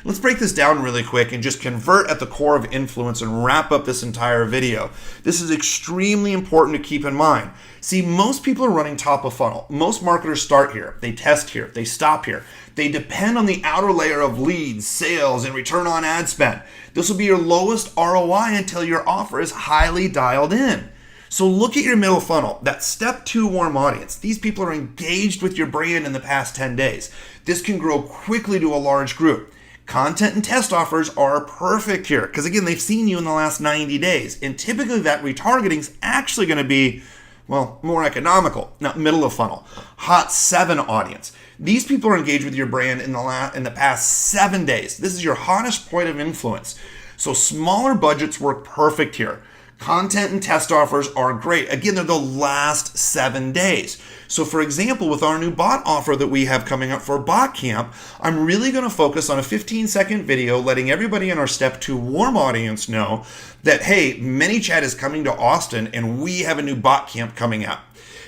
Let's break this down really quick and just convert at the core of influence and wrap up this entire video. This is extremely important to keep in mind. See, most people are running top of funnel. Most marketers start here, they test here, they stop here. They depend on the outer layer of leads, sales, and return on ad spend. This will be your lowest ROI until your offer is highly dialed in. So look at your middle funnel, that step 2 warm audience. These people are engaged with your brand in the past 10 days. This can grow quickly to a large group. Content and test offers are perfect here because, again, they've seen you in the last 90 days. And typically that retargeting is actually going to be, well, more economical. Now, middle of funnel, hot 7 audience. These people are engaged with your brand in the past 7 days. This is your hottest point of influence. So smaller budgets work perfect here. Content and test offers are great. Again, they're the last 7 days. So for example, with our new bot offer that we have coming up for Bot Camp, I'm really going to focus on a 15-second video letting everybody in our step 2 warm audience know that, hey, ManyChat is coming to Austin and we have a new Bot Camp coming up.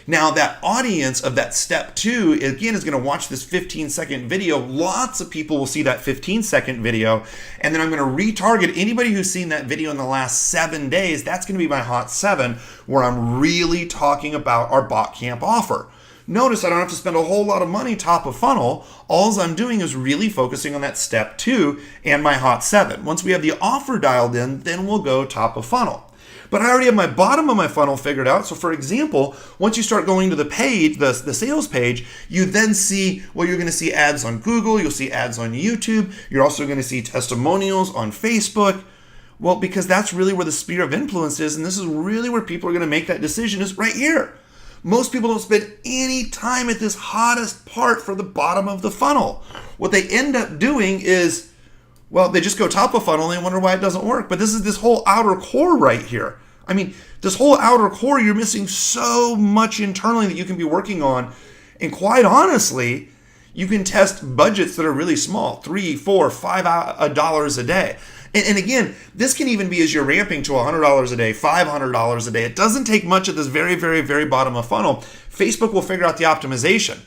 Now that audience of that step 2, again, is going to watch this 15-second video. Lots of people will see that 15-second video, and then I'm going to retarget anybody who's seen that video in the last 7 days. That's going to be my hot 7, where I'm really talking about our Bot Camp offer. Notice I don't have to spend a whole lot of money top of funnel. All I'm doing is really focusing on that step 2 and my hot 7. Once we have the offer dialed in, then we'll go top of funnel. But I already have my bottom of my funnel figured out. So for example, once you start going to the page, the sales page, you then see, well, you're going to see ads on Google, you'll see ads on YouTube, you're also going to see testimonials on Facebook. Well, because that's really where the sphere of influence is, and this is really where people are going to make that decision, is right here. Most people don't spend any time at this hottest part for the bottom of the funnel. What they end up doing is, well, they just go top of funnel and they wonder why it doesn't work. But this is this whole outer core right here. I mean, this whole outer core, you're missing so much internally that you can be working on. And quite honestly, you can test budgets that are really small, $3, $4, $5 a day. And again, this can even be as you're ramping to $100 a day, $500 a day. It doesn't take much at this very, very, very bottom of funnel. Facebook will figure out the optimization.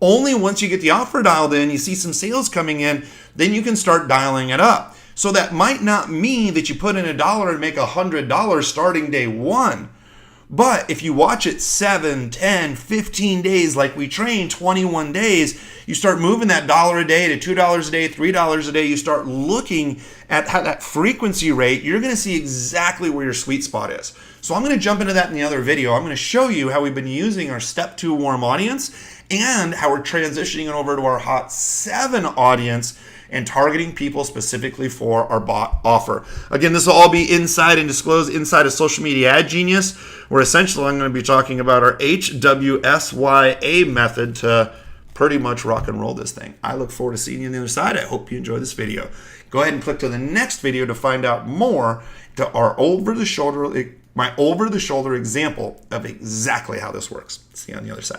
Only once you get the offer dialed in, you see some sales coming in, then you can start dialing it up. So that might not mean that you put in $1 and make $100 starting day 1. But if you watch it 7, 10, 15 days like we train, 21 days, you start moving that $1 a day to $2 a day, $3 a day. You start looking at how that frequency rate, you're going to see exactly where your sweet spot is. So I'm going to jump into that in the other video. I'm going to show you how we've been using our step 2 warm audience and how we're transitioning it over to our hot 7 audience and targeting people specifically for our bot offer. Again, this will all be inside and disclosed inside of Social Media Ad Genius, where essentially I'm going to be talking about our HWSYA method to pretty much rock and roll this thing. I look forward to seeing you on the other side. I hope you enjoy this video. Go ahead and click to the next video to find out more to our my over-the-shoulder example of exactly how this works. See you on the other side.